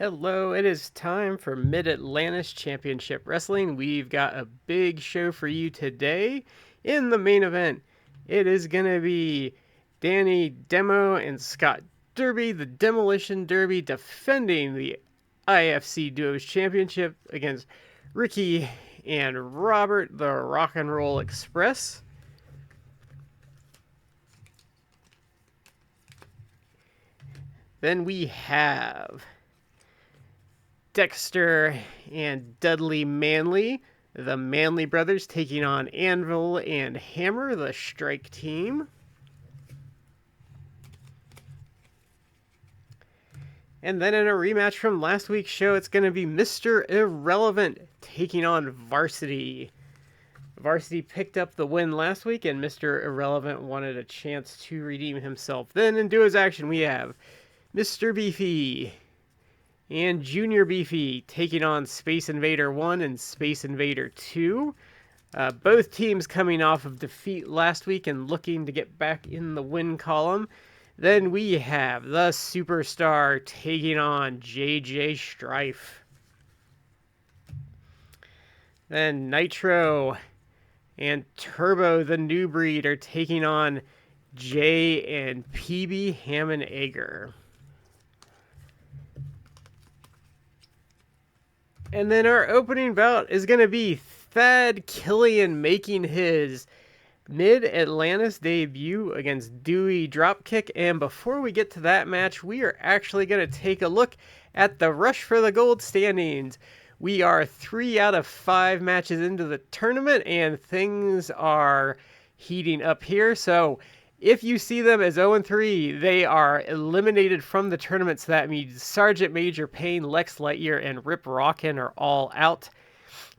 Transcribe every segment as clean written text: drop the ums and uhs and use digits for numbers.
Hello, it is time for Mid-Atlantis Championship Wrestling. We've got a big show for you today. In the main event, it is going to be Danny Demo and Scott Derby, the Demolition Derby, defending the IFC Duos Championship against Ricky and Robert, the Rock and Roll Express. Then we have Dexter and Dudley Manley, the Manley brothers, taking on Anvil and Hammer, the Strike team. And then in a rematch from last week's show, it's going to be Mr. Irrelevant taking on Varsity. Varsity picked up the win last week, and Mr. Irrelevant wanted a chance to redeem himself. Then in Duos action, we have Mr. Beefy and Junior Beefy taking on Space Invader 1 and Space Invader 2. Both teams coming off of defeat last week and looking to get back in the win column. Then we have the Superstar taking on JJ Strife. Then Nitro and Turbo, the New Breed, are taking on Jay and PB Hammond Egger. And then our opening bout is going to be Thad Killian making his Mid-Atlantis debut against Dewey Dropkick. And before we get to that match, we are actually going to take a look at the Rush for the Gold standings. We are 3 out of 5 matches into the tournament, and things are heating up here. So if you see them as 0-3, they are eliminated from the tournament. So that means Sergeant Major Payne, Lex Lightyear, and Rip Rockin are all out.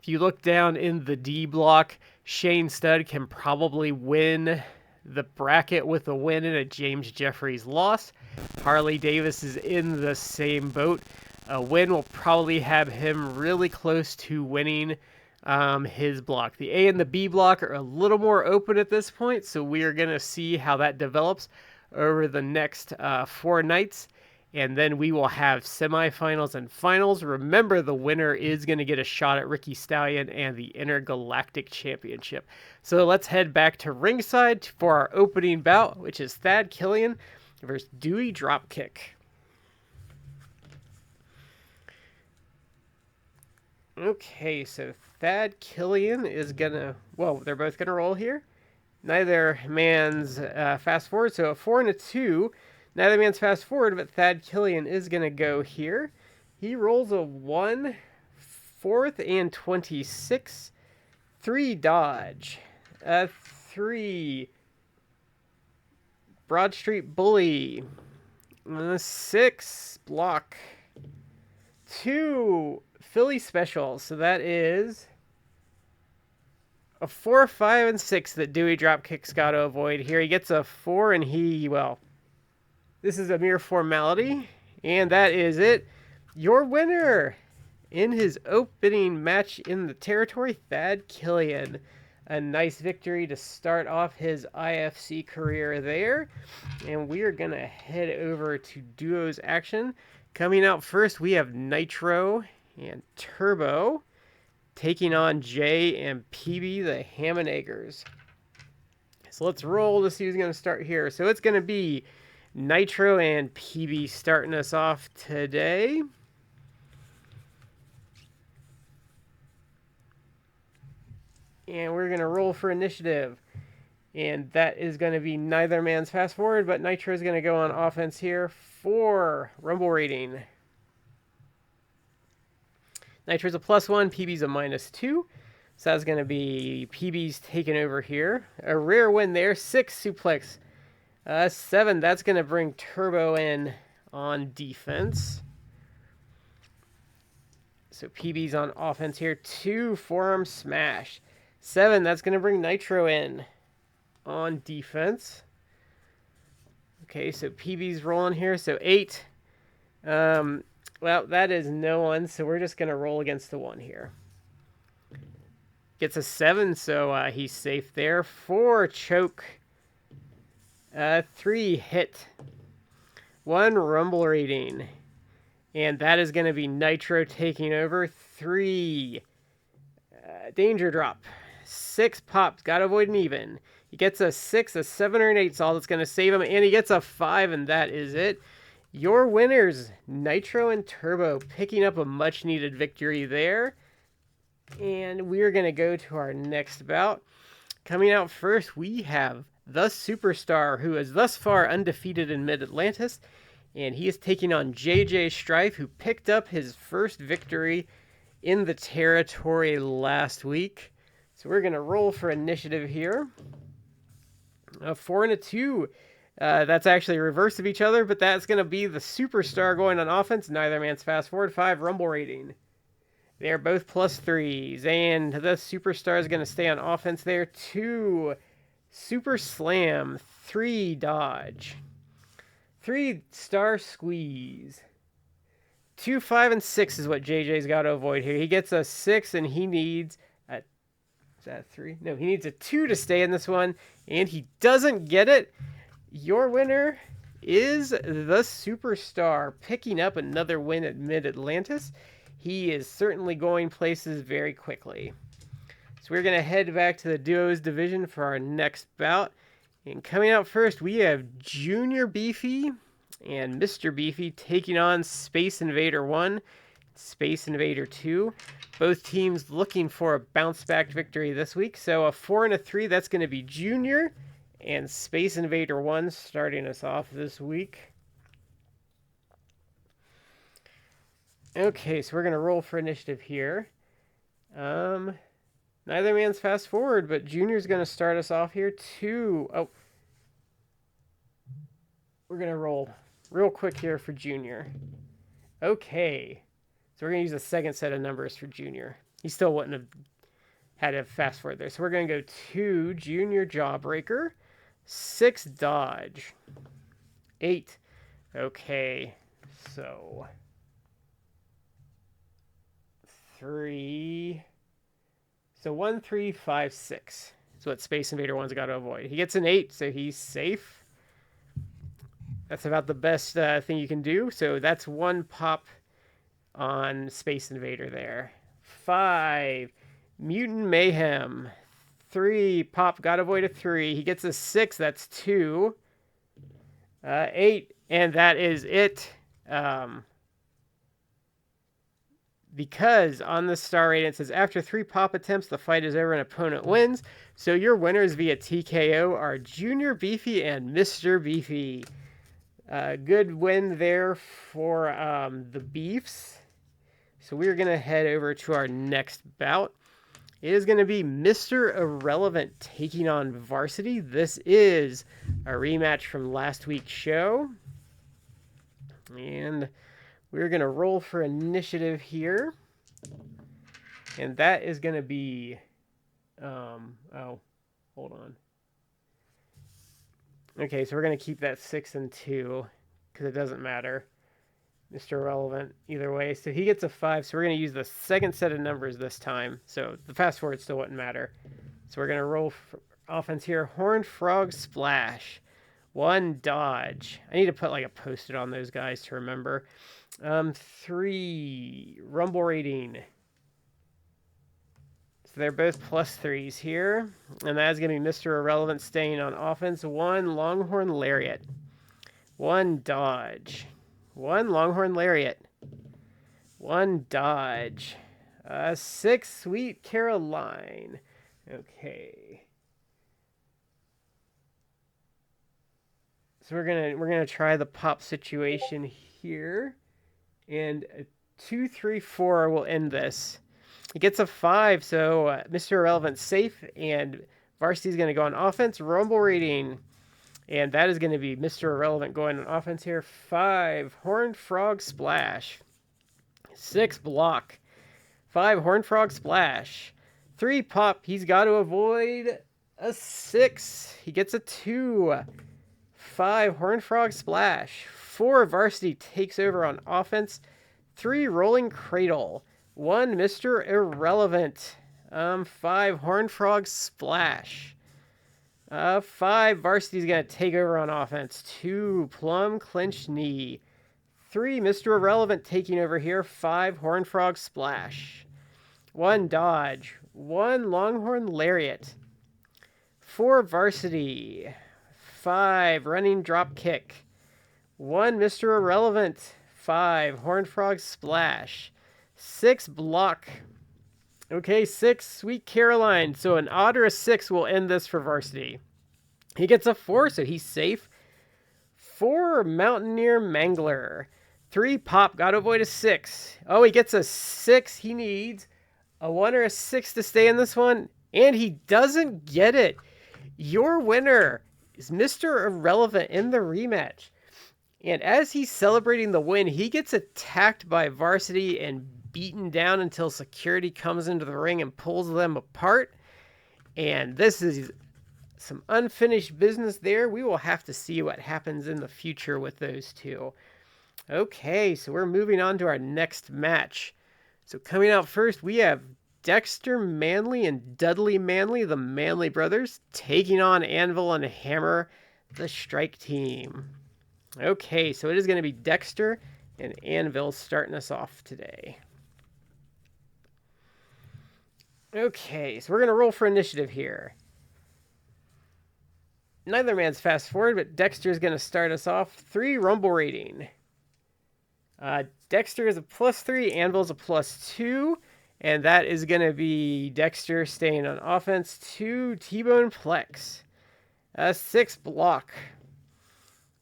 If you look down in the D block, Shane Studd can probably win the bracket with a win and a James Jeffries loss. Harley Davis is in the same boat. A win will probably have him really close to winning his block. The A and the B block are a little more open at this point, so we are going to see how that develops over the next 4 nights, and then we will have semifinals and finals. Remember, the winner is going to get a shot at Ricky Stallion and the Intergalactic Championship. So let's head back to ringside for our opening bout, which is Thad Killian versus Dewey Dropkick. Okay, so Thad Killian is gonna, well, they're both gonna roll here. Neither man's fast forward, so a 4 and a 2. Neither man's fast forward, but Thad Killian is gonna go here. He rolls a 1, 4th and 26, 3 dodge, 3 Broad Street Bully, 6 block, 2 Philly Special. So that is a 4, 5, and 6 that Dewey Dropkick's got to avoid here. He gets a 4, and well, this is a mere formality. And that is it. Your winner in his opening match in the territory, Thad Killian. A nice victory to start off his IFC career there. And we are going to head over to Duos action. Coming out first, we have Nitro and Turbo taking on Jay and PB, the Hammond Eggers. So let's roll to see who's going to start here. So it's going to be Nitro and PB starting us off today. And we're going to roll for initiative. And that is going to be neither man's fast forward, but Nitro is going to go on offense here for Rumble rating. Nitro's a +1, PB's a -2. So that's going to be PB's taking over here. A rare win there, 6 suplex. 7, that's going to bring Turbo in on defense. So PB's on offense here, 2 forearm smash. 7, that's going to bring Nitro in on defense. Okay, so PB's rolling here, so 8. Well, that is no one, so we're just going to roll against the 1 here. Gets a 7, so he's safe there. 4, choke. 3, hit. 1, rumble rating. And that is going to be Nitro taking over. 3. Danger drop. 6 pops. Got to avoid an even. He gets a 6, a 7, or an 8 all that's going to save him. And he gets a 5, and that is it. Your winners, Nitro and Turbo, picking up a much-needed victory there. And we're going to go to our next bout. Coming out first, we have the Superstar, who is thus far undefeated in Mid-Atlantis. And he is taking on JJ Strife, who picked up his first victory in the territory last week. So we're going to roll for initiative here. A 4 and a 2. That's actually a reverse of each other, but that's going to be the Superstar going on offense. Neither man's fast forward. 5 rumble rating. They're both +3s. And the Superstar is going to stay on offense there. 2 super slam. 3 dodge. 3 star squeeze. 2, 5, and 6 is what JJ's got to avoid here. He gets a 6 and he needs a... Is that a 3? No, he needs a 2 to stay in this one. And he doesn't get it. Your winner is the Superstar, picking up another win at Mid-Atlantis. He is certainly going places very quickly. So we're going to head back to the Duos division for our next bout. And coming out first, we have Junior Beefy and Mr. Beefy taking on Space Invader 1, Space Invader 2. Both teams looking for a bounce-back victory this week. So a 4 and a 3, that's going to be Junior and Space Invader 1 starting us off this week. Okay, so we're going to roll for initiative here. Neither man's fast forward, but Junior's going to start us off here. 2. Oh. We're going to roll real quick here for Junior. Okay. So we're going to use the second set of numbers for Junior. He still wouldn't have had a fast forward there. So we're going to go 2 Junior Jawbreaker. 6 dodge. 8. Okay. So 3. So 1, 3, 5, 6. That's what Space Invader 1's got to avoid. He gets an 8, so he's safe. That's about the best thing you can do. So that's 1 pop on Space Invader there. 5. Mutant Mayhem. 3. Pop. Got to avoid a 3. He gets a 6. That's 2. 8. And that is it. Because on the star rating it says after 3 pop attempts the fight is over and opponent wins. So your winners via TKO are Junior Beefy and Mr. Beefy. Good win there for the Beefs. So we're going to head over to our next bout. It is going to be Mr. Irrelevant taking on Varsity. This is a rematch from last week's show. And we're going to roll for initiative here. And that is going to be... oh, hold on. Okay, so we're going to keep that 6 and 2, because it doesn't matter. Mr. Irrelevant, either way. So he gets a 5, so we're going to use the second set of numbers this time. So the fast forward still wouldn't matter. So we're going to roll for offense here. Horned Frog Splash. 1 dodge. I need to put like a post-it on those guys to remember. 3 rumble rating. So they're both +3s here. And that's going to be Mr. Irrelevant staying on offense. 1 Longhorn Lariat. 1 dodge. 1 Longhorn Lariat. 1 dodge. 6 Sweet Caroline. Okay. So we're gonna try the pop situation here. And a 2, 3, 4 will end this. He gets a 5, so Mr. Irrelevant's safe, and Varsity's going to go on offense. Rumble rating, and that is going to be Mr. Irrelevant going on offense here. 5, Horned Frog Splash. 6, block. 5, Horned Frog Splash. 3, pop. He's got to avoid a 6. He gets a 2. 5, Horned Frog Splash. 4, Varsity takes over on offense. 3, Rolling Cradle. 1, Mr. Irrelevant. 5, Horned Frog Splash. 5, Varsity's going to take over on offense. 2, Plum Clinch Knee. 3, Mr. Irrelevant taking over here. 5, Horn Frog Splash. 1, Dodge. 1, Longhorn Lariat. 4, Varsity. 5, Running Drop Kick. 1, Mr. Irrelevant. 5, Horn Frog Splash. 6, Block. Okay, 6, Sweet Caroline. So an odd or a 6 will end this for Varsity. He gets a 4, so he's safe. 4, Mountaineer Mangler. 3, Pop. Got to avoid a 6. Oh, he gets a 6. He needs a 1 or a 6 to stay in this one. And he doesn't get it. Your winner is Mr. Irrelevant in the rematch. And as he's celebrating the win, he gets attacked by Varsity and beaten down until security comes into the ring and pulls them apart. And this is some unfinished business there. We will have to see what happens in the future with those two. Okay, so we're moving on to our next match. So coming out first, we have Dexter Manley and Dudley Manley, the Manley brothers, taking on Anvil and Hammer, the Strike team. Okay, so it is going to be Dexter and Anvil starting us off today. Okay, so we're going to roll for initiative here. Neither man's fast forward, but Dexter is going to start us off. 3 Rumble rating. Dexter is a +3, Anvil is a +2, and that is going to be Dexter staying on offense. 2 T-Bone Plex. 6 Block.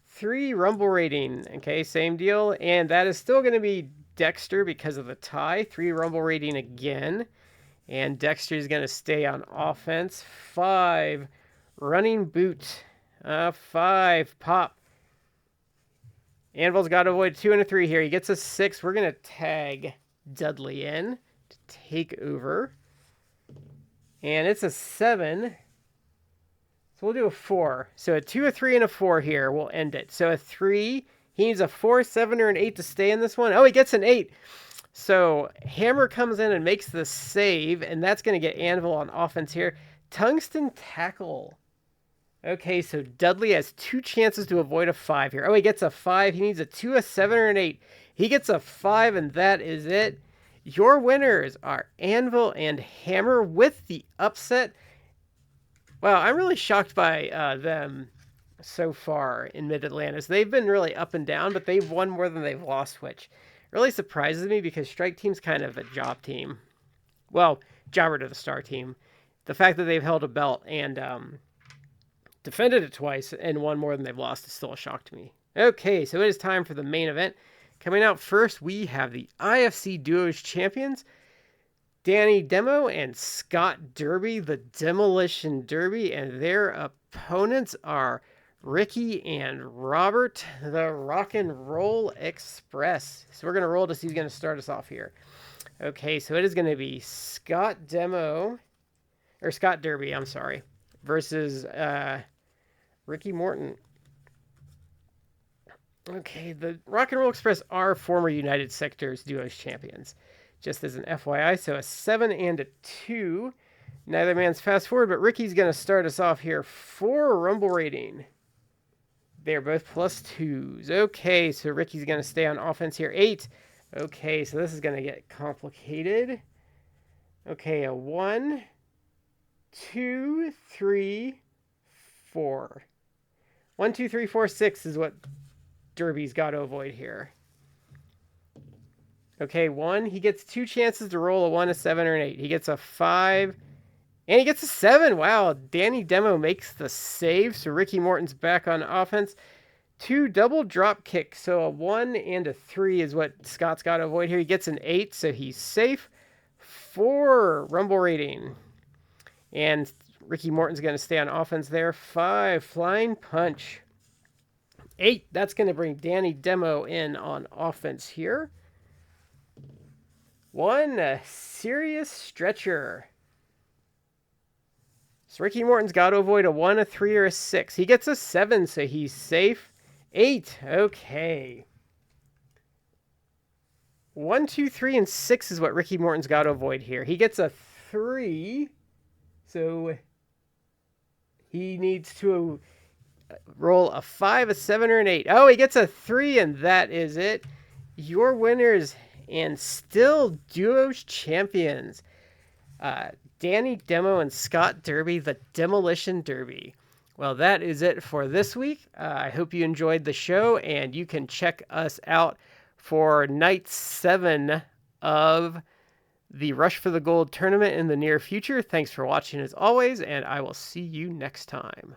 3 Rumble rating. Okay, same deal, and that is still going to be Dexter because of the tie. 3 Rumble rating again, and Dexter is going to stay on offense. 5 Running Boot. 5 Pop. Anvil's got to avoid 2 and a 3 here. He gets a 6. We're going to tag Dudley in to take over. And it's a 7. So we'll do a 4. So a 2, a 3, and a 4 here. We'll end it. So a 3. He needs a 4, 7, or an 8 to stay in this one. Oh, he gets an 8. So Hammer comes in and makes the save. And that's going to get Anvil on offense here. Tungsten Tackle. Okay, so Dudley has 2 chances to avoid a 5 here. Oh, he gets a 5. He needs a 2, a 7, or an 8. He gets a 5, and that is it. Your winners are Anvil and Hammer with the upset. Wow, I'm really shocked by them so far in Mid-Atlantis. They've been really up and down, but they've won more than they've lost, which really surprises me because Strike Team's kind of a job team. Well, jobber to the star team. The fact that they've held a belt and defended it twice and won more than they've lost is still a shock to me. Okay, so it is time for the main event. Coming out first, we have the IFC Duos champions, Danny Demo and Scott Derby, the Demolition Derby, and their opponents are Ricky and Robert, the Rock and Roll Express. So we're going to roll to see who's going to start us off here. Okay, so it is going to be Scott Derby, I'm sorry, versus Ricky Morton. Okay, the Rock and Roll Express are former United Sectors Duos champions. Just as an FYI, so a 7 and a 2. Neither man's fast forward, but Ricky's going to start us off here. 4 Rumble rating. They're both +2s. Okay, so Ricky's going to stay on offense here. 8. Okay, so this is going to get complicated. Okay, a 1, 2, 3, 4. 1, 2, 3, 4, 6 is what Derby's got to avoid here. Okay, 1. He gets 2 chances to roll a 1, a 7, or an 8. He gets a 5, and he gets a 7. Wow, Danny Demo makes the save, so Ricky Morton's back on offense. 2 double drop kick, so a 1 and a 3 is what Scott's got to avoid here. He gets an 8, so he's safe. 4 Rumble rating, and Ricky Morton's going to stay on offense there. 5 Flying Punch. 8, that's going to bring Danny Demo in on offense here. 1 Serious Stretcher. So Ricky Morton's got to avoid a 1, a 3, or a 6. He gets a 7, so he's safe. 8, okay. 1, 2, 3, and 6 is what Ricky Morton's got to avoid here. He gets a 3, so he needs to roll a 5, a 7, or an 8. Oh, he gets a 3, and that is it. your winners and still Duos champions, Danny Demo and Scott Derby, the Demolition Derby. Well, that is it for this week. I hope you enjoyed the show, and you can check us out for Night 7 of the Rush for the Gold tournament in the near future. Thanks for watching as always, and I will see you next time.